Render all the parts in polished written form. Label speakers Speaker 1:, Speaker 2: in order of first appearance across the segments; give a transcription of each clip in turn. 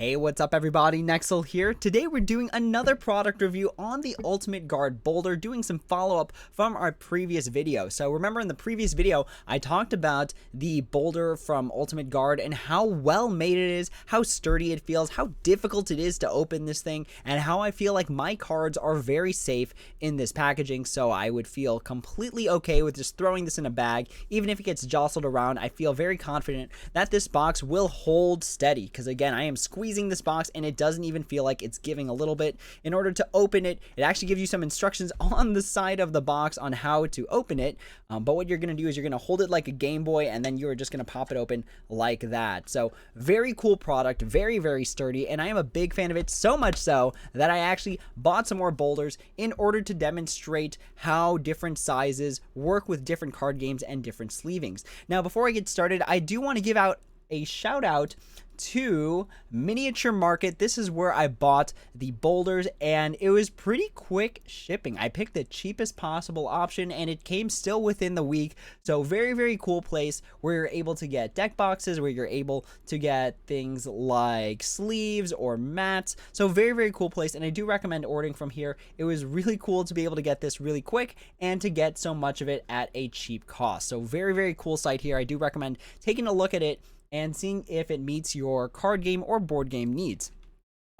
Speaker 1: Hey, what's up everybody, Nexel here. Today we're doing another product review on the Ultimate Guard Boulder, doing some follow-up from our previous video. So remember in the previous video, I talked about the Boulder from Ultimate Guard and how well made it is, how sturdy it feels, how difficult it is to open this thing, and how I feel like my cards are very safe in this packaging, so I would feel completely okay with just throwing this in a bag. Even if it gets jostled around, I feel very confident that this box will hold steady, because again, I am squeezing this box and it doesn't even feel like it's giving a little bit. In order to open it, it actually gives you some instructions on the side of the box on how to open it, but what you're going to do is you're going to hold it like a Game Boy and then you're just going to pop it open like that. So very cool product, very sturdy, and I am a big fan of it, so much so that I actually bought some more boulders in order to demonstrate how different sizes work with different card games and different sleevings. Now before I get started, I do want to give out a shout out to Miniature Market. This is where I bought the boulders and it was pretty quick shipping. I picked the cheapest possible option and it came still within the week. So very cool place where you're able to get deck boxes, where you're able to get things like sleeves or mats. So very cool place, and I do recommend ordering from here. It was really cool to be able to get this really quick and to get so much of it at a cheap cost. So very cool site here. I do recommend taking a look at it and seeing if it meets your card game or board game needs.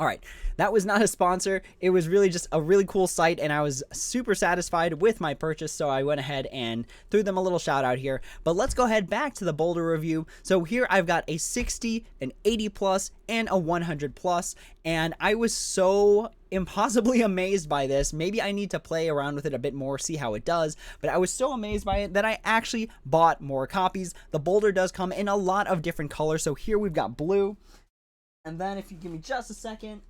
Speaker 1: Alright, that was not a sponsor. It was really just a really cool site and I was super satisfied with my purchase, so I went ahead and threw them a little shout out here. But let's go ahead back to the Boulder review. So here I've got a 60, an 80 plus, and a 100 plus, and I was so impossibly amazed by this. Maybe I need to play around with it a bit more, see how it does, but I was so amazed by it that I actually bought more copies. The Boulder does come in a lot of different colors, so here we've got blue. And then if you give me just a second,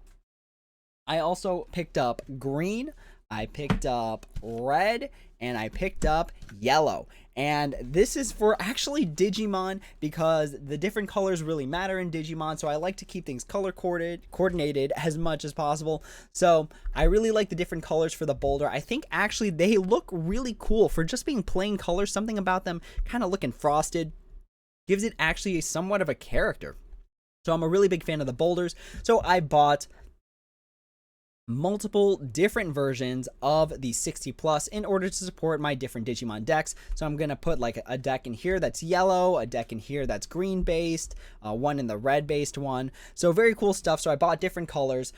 Speaker 1: I also picked up green, I picked up red, and I picked up yellow. And this is for actually Digimon, because the different colors really matter in Digimon, so I like to keep things color coordinated as much as possible. So I really like the different colors for the Boulder. I think actually they look really cool for just being plain colors. Something about them kind of looking frosted gives it actually somewhat of a character. So I'm a really big fan of the Boulders. So I bought multiple different versions of the 60 plus in order to support my different Digimon decks. So I'm going to put like a deck in here that's yellow, a deck in here that's green based, one in the red based one. So very cool stuff. So I bought different colors,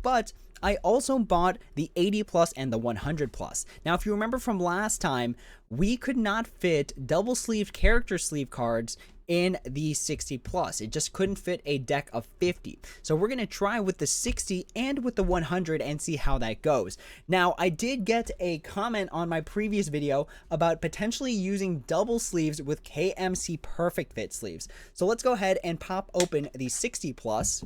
Speaker 1: but I also bought the 80 plus and the 100 plus. Now, if you remember from last time, we could not fit double sleeved character sleeve cards in the 60 plus. It just couldn't fit a deck of 50. So we're going to try with the 60 and with the 100 and see how that goes. Now, I did get a comment on my previous video about potentially using double sleeves with KMC Perfect Fit sleeves. So let's go ahead and pop open the 60 plus.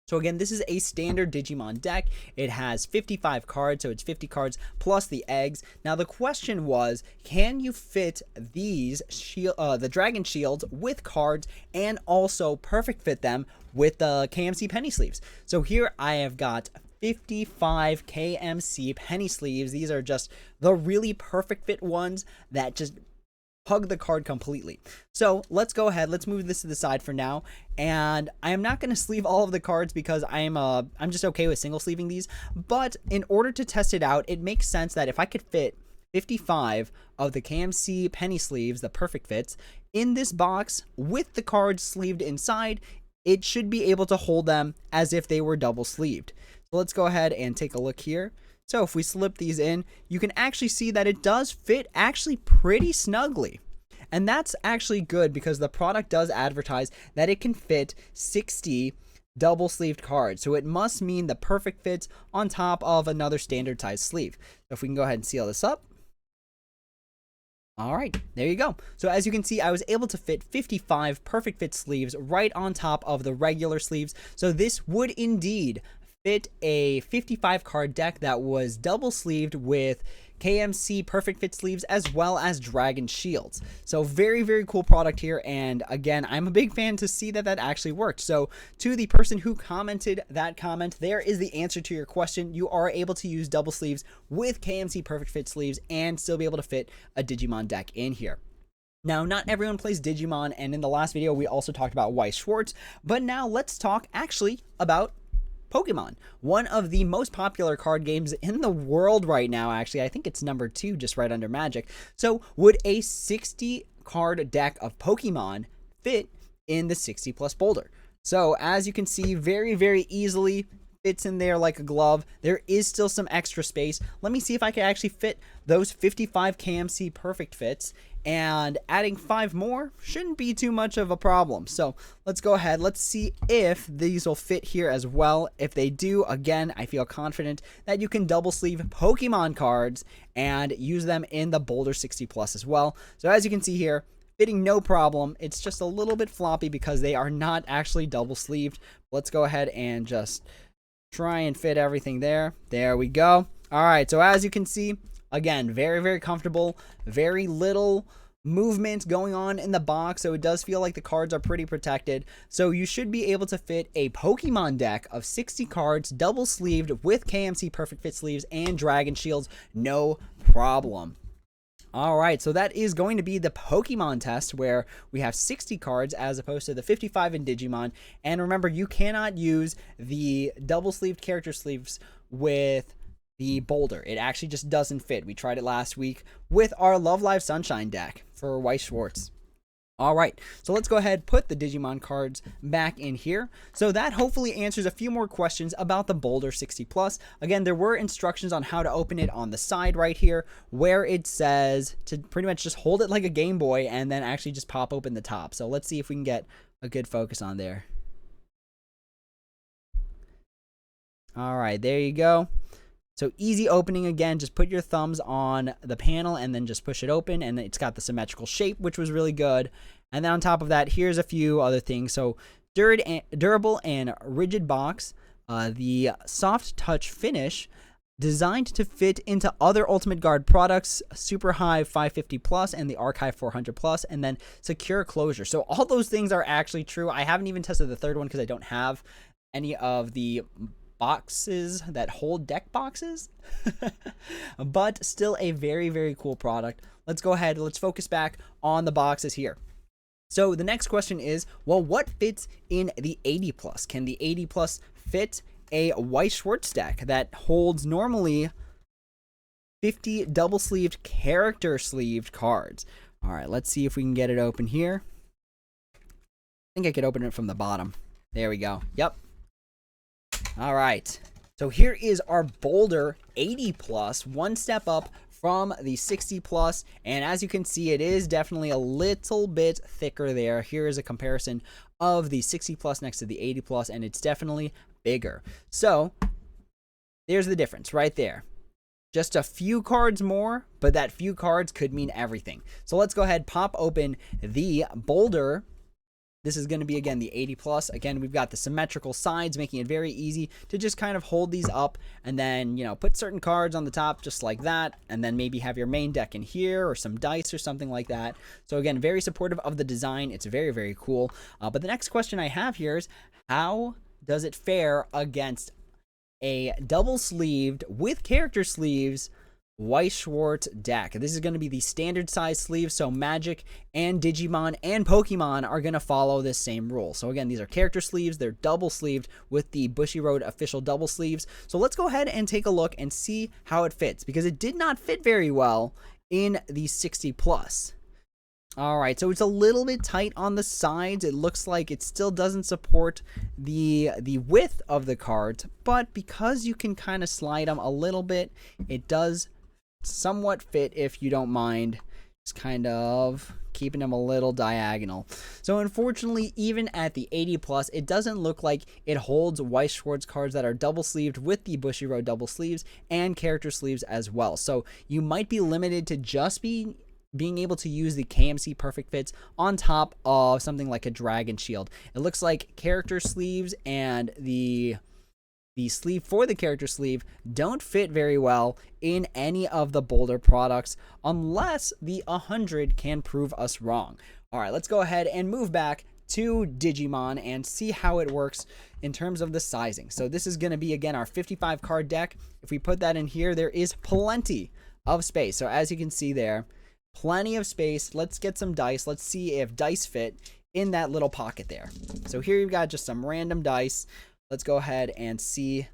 Speaker 1: So again, this is a standard Digimon deck. It has 55 cards, so it's 50 cards plus the eggs. Now the question was, can you fit these the Dragon Shields with cards and also perfect fit them with the KMC penny sleeves? So here I have got 55 KMC penny sleeves. These are just the really perfect fit ones that just hug the card completely. So let's go ahead, let's move this to the side for now, and I am not going to sleeve all of the cards because I'm just okay with single sleeving these, but in order to test it out, it makes sense that if I could fit 55 of the KMC penny sleeves, the perfect fits, in this box with the cards sleeved inside, it should be able to hold them as if they were double sleeved. So let's go ahead and take a look here. So if we slip these in, you can actually see that it does fit actually pretty snugly. And that's actually good because the product does advertise that it can fit 60 double sleeved cards. So it must mean the perfect fits on top of another standard size sleeve. So if we can go ahead and seal this up. All right, there you go. So as you can see, I was able to fit 55 perfect fit sleeves right on top of the regular sleeves. So this would indeed fit a 55 card deck that was double sleeved with KMC Perfect Fit sleeves as well as Dragon Shields. So very cool product here, and again, I'm a big fan to see that that actually worked. So to the person who commented that comment, there is the answer to your question. You are able to use double sleeves with KMC Perfect Fit sleeves and still be able to fit a Digimon deck in here. Now, not everyone plays Digimon, and in the last video, we also talked about Weiss Schwarz, but now let's talk actually about Pokemon. One of the most popular card games in the world right now, actually. I think it's number 2, just right under Magic. So, would a 60 card deck of Pokemon fit in the 60 plus Boulder? So, as you can see, very, very easily fits in there like a glove. There is still some extra space. Let me see if I can actually fit those 55 KMC perfect fits, and adding 5 more shouldn't be too much of a problem. So let's go ahead. Let's see if these will fit here as well. If they do, again, I feel confident that you can double sleeve Pokemon cards and use them in the Boulder 60 plus as well. So as you can see here, fitting no problem. It's just a little bit floppy because they are not actually double sleeved. Let's go ahead and just try and fit everything there. There we go. All right, so as you can see, again, very, very comfortable, very little movement going on in the box, so it does feel like the cards are pretty protected. So you should be able to fit a Pokemon deck of 60 cards, double sleeved with KMC Perfect Fit sleeves and Dragon Shields, no problem. All right, so that is going to be the Pokemon test, where we have 60 cards as opposed to the 55 in Digimon. And remember, you cannot use the double-sleeved character sleeves with the Boulder. It actually just doesn't fit. We tried it last week with our Love Live Sunshine deck for Weiss Schwarz. All right, so let's go ahead, put the Digimon cards back in here. So that hopefully answers a few more questions about the Boulder 60 plus. Again, there were instructions on how to open it on the side right here, where it says to pretty much just hold it like a Game Boy and then actually just pop open the top. So let's see if we can get a good focus on there. All right, there you go. So easy opening again, just put your thumbs on the panel and then just push it open, and it's got the symmetrical shape, which was really good. And then on top of that, here's a few other things. So durable and rigid box, the soft touch finish, designed to fit into other Ultimate Guard products, Super High 550 plus and the Archive 400 plus, and then secure closure. So all those things are actually true. I haven't even tested the third one because I don't have any of the boxes that hold deck boxes, but still a very, very cool product. Let's go ahead, let's focus back on the boxes here. So the next question is, well, what fits in the 80 plus? Can the 80 plus fit a Weiss Schwarz deck that holds normally 50 double sleeved character sleeved cards? All right, let's see if we can get it open here. I think I could open it from the bottom. There we go. Yep. All right, so here is our Boulder 80 plus, one step up from the 60 plus, and as you can see, it is definitely a little bit thicker there. Here is a comparison of the 60 plus next to the 80 plus, and it's definitely bigger. So there's the difference right there. Just a few cards more, but that few cards could mean everything. So let's go ahead, pop open the Boulder. This is going to be, again, the 80 plus. Again, we've got the symmetrical sides, making it very easy to just kind of hold these up and then, put certain cards on the top just like that, and then maybe have your main deck in here or some dice or something like that. So again, very supportive of the design. It's very, very cool. But the next question I have here is, how does it fare against a double sleeved with character sleeves Weiss Schwarz deck? This is going to be the standard size sleeve, so Magic and Digimon and Pokemon are going to follow this same rule. So again, these are character sleeves. They're double sleeved with the Bushiroad official double sleeves. So let's go ahead and take a look and see how it fits, because it did not fit very well in the 60 plus. All right, so it's a little bit tight on the sides. It looks like it still doesn't support the width of the cards, but because you can kind of slide them a little bit, it does somewhat fit, if you don't mind just kind of keeping them a little diagonal. So unfortunately, even at the 80 plus, it doesn't look like it holds Weiss Schwarz cards that are double sleeved with the Bushiroad double sleeves and character sleeves as well. So you might be limited to just being able to use the KMC Perfect Fits on top of something like a Dragon Shield. It looks like character sleeves and the sleeve for the character sleeve don't fit very well in any of the Boulder products unless the 100 can prove us wrong. All right, let's go ahead and move back to Digimon and see how it works in terms of the sizing. So this is going to be, again, our 55 card deck. If we put that in here, there is plenty of space. So as you can see there, plenty of space. Let's get some dice. Let's see if dice fit in that little pocket there. So here you've got just some random dice. Let's go ahead and see.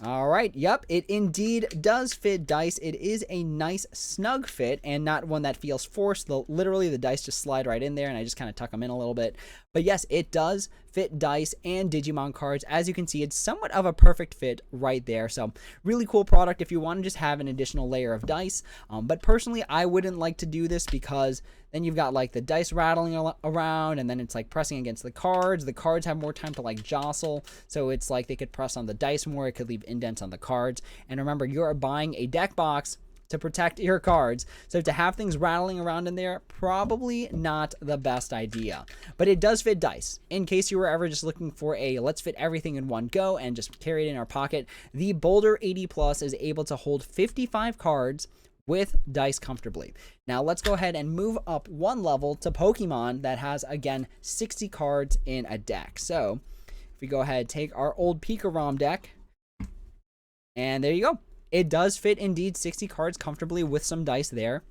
Speaker 1: All right, yep, it indeed does fit dice. It is a nice snug fit and not one that feels forced. Literally, the dice just slide right in there, and I just kind of tuck them in a little bit. But yes, it does fit dice and Digimon cards. As you can see, it's somewhat of a perfect fit right there. So really cool product if you want to just have an additional layer of dice. But personally, I wouldn't like to do this because then you've got like the dice rattling around, and then it's like pressing against the cards. The cards have more time to like jostle, so it's like they could press on the dice more. It could leave indents on the cards. And remember, you're buying a deck box to protect your cards, so to have things rattling around in there, probably not the best idea. But it does fit dice. In case you were ever just looking for a let's fit everything in one go and just carry it in our pocket, the Boulder 80 Plus is able to hold 55 cards with dice comfortably. Now let's go ahead and move up one level to Pokemon that has, again, 60 cards in a deck. So if we go ahead, take our old Pika-ROM deck, and there you go. It does fit indeed 60 cards comfortably with some dice there.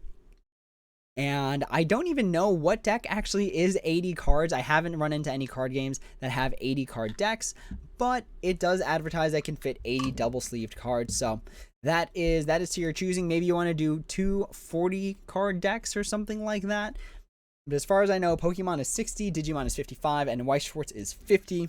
Speaker 1: And I don't even know what deck actually is 80 cards. I haven't run into any card games that have 80 card decks, but it does advertise that can fit 80 double sleeved cards. So that is to your choosing. Maybe you want to do two 40 card decks or something like that. But as far as I know, Pokemon is 60, Digimon is 55, and Weiss Schwarz is 50.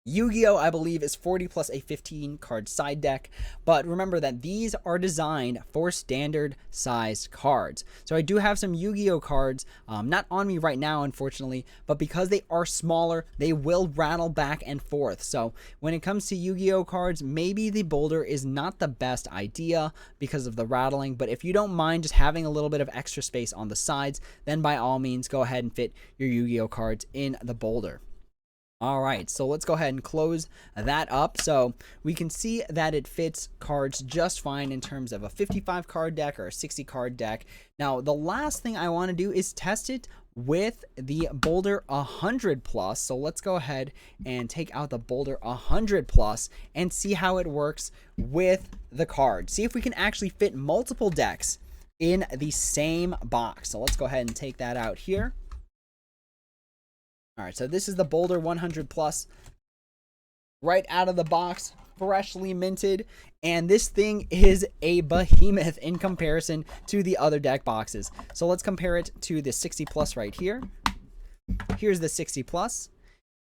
Speaker 1: Yu-Gi-Oh! I believe is 40 plus a 15 card side deck, but remember that these are designed for standard sized cards. So I do have some Yu-Gi-Oh! Cards, not on me right now unfortunately, but because they are smaller, they will rattle back and forth. So when it comes to Yu-Gi-Oh! Cards, maybe the Boulder is not the best idea because of the rattling, but if you don't mind just having a little bit of extra space on the sides, then by all means go ahead and fit your Yu-Gi-Oh! Cards in the Boulder. All right, so let's go ahead and close that up. So we can see that it fits cards just fine in terms of a 55 card deck or a 60 card deck. Now, the last thing I want to do is test it with the Boulder 100 Plus. So let's go ahead and take out the Boulder 100 Plus and see how it works with the card. See if we can actually fit multiple decks in the same box. So let's go ahead and take that out here. All right, so this is the Boulder 100 Plus right out of the box, freshly minted, and this thing is a behemoth in comparison to the other deck boxes. So let's compare it to the 60 Plus right here. Here's the 60 Plus,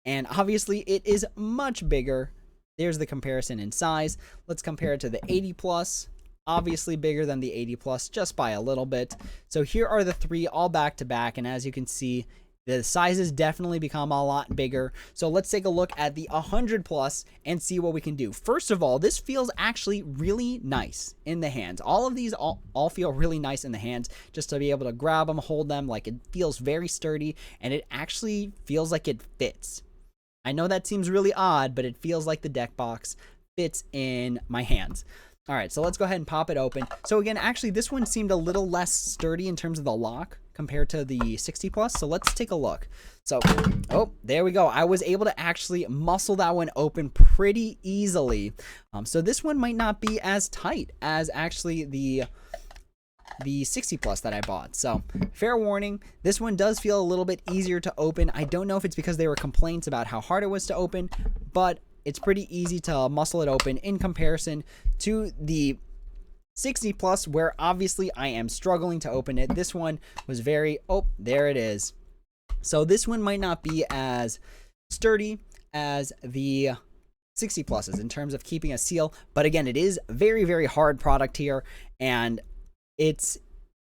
Speaker 1: and obviously it is much bigger. There's the comparison in size. Let's compare it to the 80 Plus. Obviously bigger than the 80 Plus just by a little bit. So here are the three all back to back, and as you can see, the sizes definitely become a lot bigger. So let's take a look at the 100 Plus and see what we can do. First of all, this feels actually really nice in the hands. All of these all feel really nice in the hands, just to be able to grab them, hold them. Like, it feels very sturdy, and it actually feels like it fits. I know that seems really odd, but it feels like the deck box fits in my hands. All right, so let's go ahead and pop it open. So again, actually, this one seemed a little less sturdy in terms of the lock compared to the 60 Plus. So let's take a look. So, oh, there we go. I was able to actually muscle that one open pretty easily. So this one might not be as tight as actually the 60 Plus that I bought. So fair warning, this one does feel a little bit easier to open. I don't know if it's because there were complaints about how hard it was to open, but it's pretty easy to muscle it open in comparison to the 60 Plus, where obviously I am struggling to open it. This one was very, oh, there it is. So this one might not be as sturdy as the 60 Pluses in terms of keeping a seal, but again, it is very, very hard product here, and it's,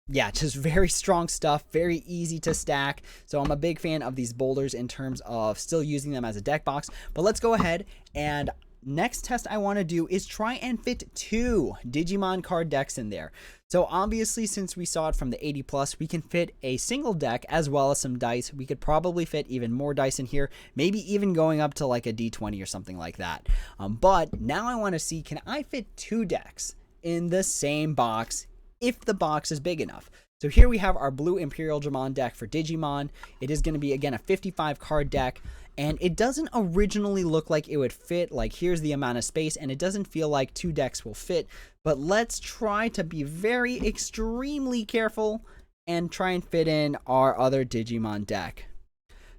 Speaker 1: yeah, just very strong stuff, very easy to stack. So I'm a big fan of these Boulders in terms of still using them as a deck box. But let's go ahead, and next test I want to do is try and fit two Digimon card decks in there. So obviously, since we saw it from the 80 Plus, we can fit a single deck as well as some dice. We could probably fit even more dice in here, maybe even going up to like a D20 or something like that. But now I want to see, can I fit two decks in the same box if the box is big enough? So here we have our blue Imperial Dramon deck for Digimon. It is going to be, again, a 55 card deck, and it doesn't originally look like it would fit. Like, here's the amount of space, and it doesn't feel like two decks will fit, but let's try to be very extremely careful and try and fit in our other Digimon deck.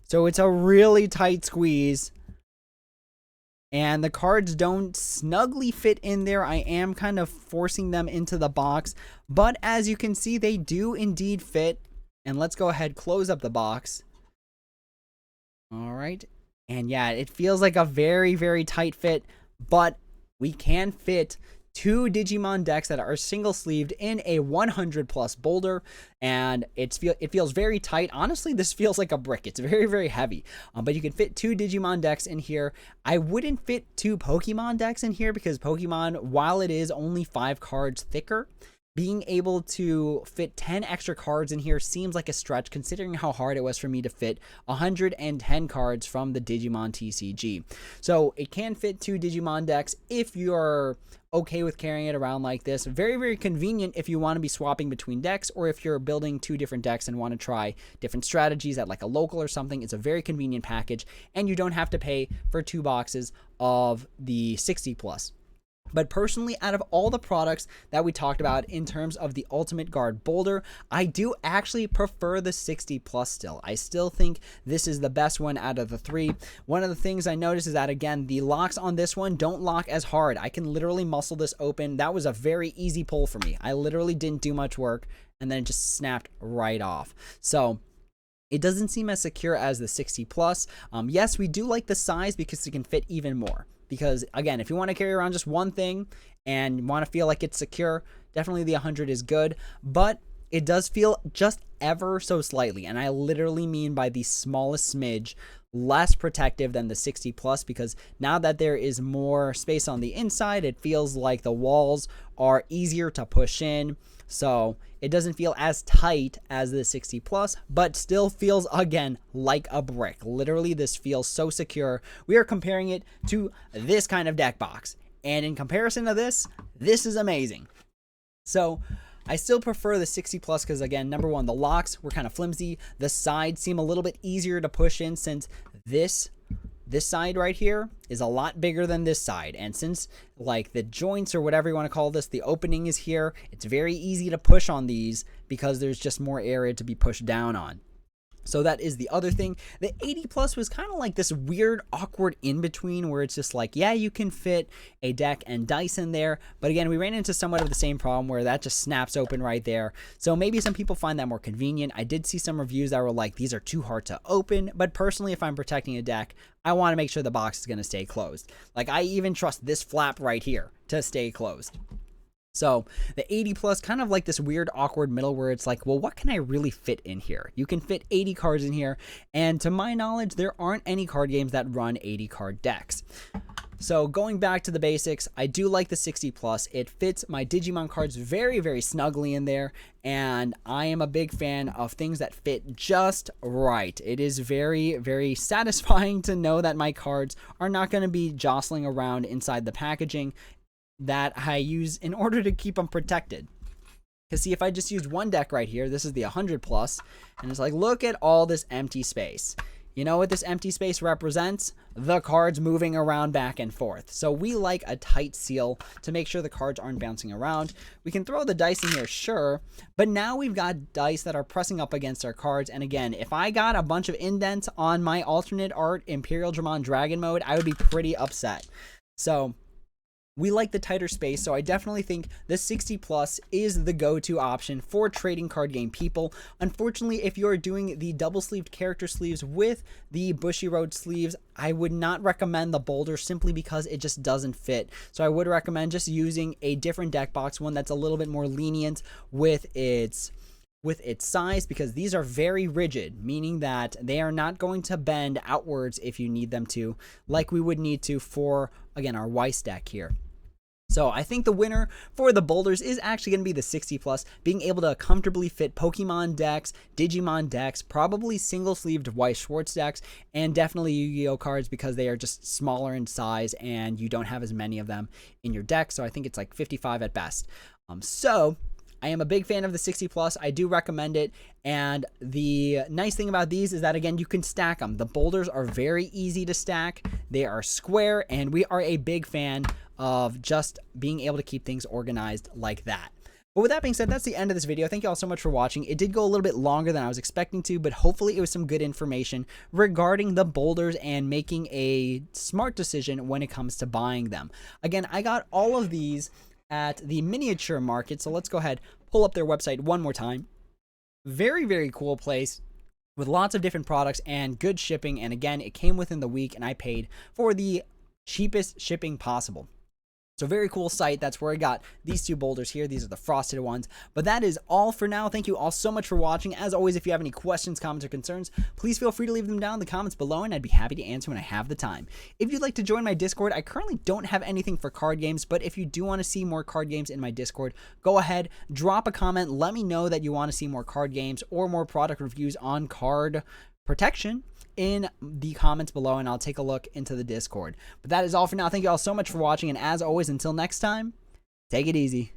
Speaker 1: So it's a really tight squeeze, and the cards don't snugly fit in there. I am kind of forcing them into the box, but as you can see, they do indeed fit. And let's go ahead, close up the box. All right. And yeah, it feels like a very, very tight fit, but we can fit 2 Digimon decks that are single sleeved in a 100+ Boulder, and it feels very tight. Honestly, this feels like a brick. It's very, very heavy, but you can fit 2 Digimon decks in here. I wouldn't fit 2 Pokemon decks in here because Pokemon, while it is only 5 cards thicker, being able to fit 10 extra cards in here seems like a stretch considering how hard it was for me to fit 110 cards from the Digimon TCG. So it can fit 2 Digimon decks if you're okay with carrying it around like this. Very, very convenient if you want to be swapping between decks, or if you're building 2 different decks and want to try different strategies at like a local or something. It's a very convenient package, and you don't have to pay for 2 boxes of the 60+. But personally, out of all the products that we talked about in terms of the Ultimate Guard Boulder, I do actually prefer the 60+ still. I still think this is the best one out of the 3. One of the things I noticed is that, again, the locks on this one don't lock as hard. I can literally muscle this open. That was a very easy pull for me. I literally didn't do much work, and then it just snapped right off. So it doesn't seem as secure as the 60+. Yes, we do like the size because it can fit even more. Because, again, if you want to carry around just one thing and want to feel like it's secure, definitely the 100 is good. But it does feel just ever so slightly, and I literally mean by the smallest smidge, less protective than the 60+, because now that there is more space on the inside, it feels like the walls are easier to push in. So it doesn't feel as tight as the 60+, but still feels, again, like a brick. Literally, this feels so secure. We are comparing it to this kind of deck box, and in comparison to this is amazing. So I still prefer the 60+ because, again, number one, the locks were kind of flimsy. The sides seem a little bit easier to push in, since this side right here is a lot bigger than this side, and since like the joints or whatever you want to call this, the opening is here, it's very easy to push on these because there's just more area to be pushed down on. So that is the other thing. The 80+ was kind of like this weird, awkward in-between where it's just like, yeah, you can fit a deck and dice in there. But again, we ran into somewhat of the same problem where that just snaps open right there. So maybe some people find that more convenient. I did see some reviews that were like, these are too hard to open. But personally, if I'm protecting a deck, I want to make sure the box is going to stay closed. Like, I even trust this flap right here to stay closed. So the 80+, kind of like this weird awkward middle where it's like, well, what can I really fit in here? You can fit 80 cards in here, and to my knowledge, there aren't any card games that run 80 card decks. So going back to the basics, I do like the 60+. It fits my Digimon cards very, very snugly in there, and I am a big fan of things that fit just right. It is very, very satisfying to know that my cards are not going to be jostling around inside the packaging that I use in order to keep them protected. Because see, if I just use one deck right here, this is the 100+, and it's like, look at all this empty space. You know what this empty space represents? The cards moving around back and forth. So we like a tight seal to make sure the cards aren't bouncing around. We can throw the dice in here, sure, but now we've got dice that are pressing up against our cards. And again, if I got a bunch of indents on my alternate art Imperial Dramon Dragon mode, I would be pretty upset. So we like the tighter space, so I definitely think the 60+ is the go-to option for trading card game people. Unfortunately, if you're doing the double-sleeved character sleeves with the Bushiroad sleeves, I would not recommend the Boulder simply because it just doesn't fit. So I would recommend just using a different deck box, one that's a little bit more lenient with its size, because these are very rigid, meaning that they are not going to bend outwards if you need them to, like we would need to for, again, our Weiss deck here. So I think the winner for the Boulders is actually going to be the 60+, being able to comfortably fit Pokemon decks, Digimon decks, probably single-sleeved Weiss Schwarz decks, and definitely Yu-Gi-Oh cards because they are just smaller in size and you don't have as many of them in your deck. So I think it's like 55 at best. So I am a big fan of the 60+. I do recommend it. And the nice thing about these is that, again, you can stack them. The Boulders are very easy to stack. They are square, and we are a big fan of just being able to keep things organized like that. But with that being said, that's the end of this video. Thank you all so much for watching. It did go a little bit longer than I was expecting to, but hopefully it was some good information regarding the boulders and making a smart decision when it comes to buying them. Again, I got all of these at the miniature market, so let's go ahead, pull up their website one more time. Very, very cool place with lots of different products and good shipping. And again, it came within the week and I paid for the cheapest shipping possible. So very cool site. That's where I got these two boulders here. These are the frosted ones. But that is all for now. Thank you all so much for watching. As always, if you have any questions, comments, or concerns, please feel free to leave them down in the comments below, and I'd be happy to answer when I have the time. If you'd like to join my Discord, I currently don't have anything for card games, but if you do want to see more card games in my Discord, go ahead, drop a comment, let me know that you want to see more card games or more product reviews on card protection in the comments below, and I'll take a look into the Discord. But that is all for now. Thank you all so much for watching, and as always, until next time, take it easy.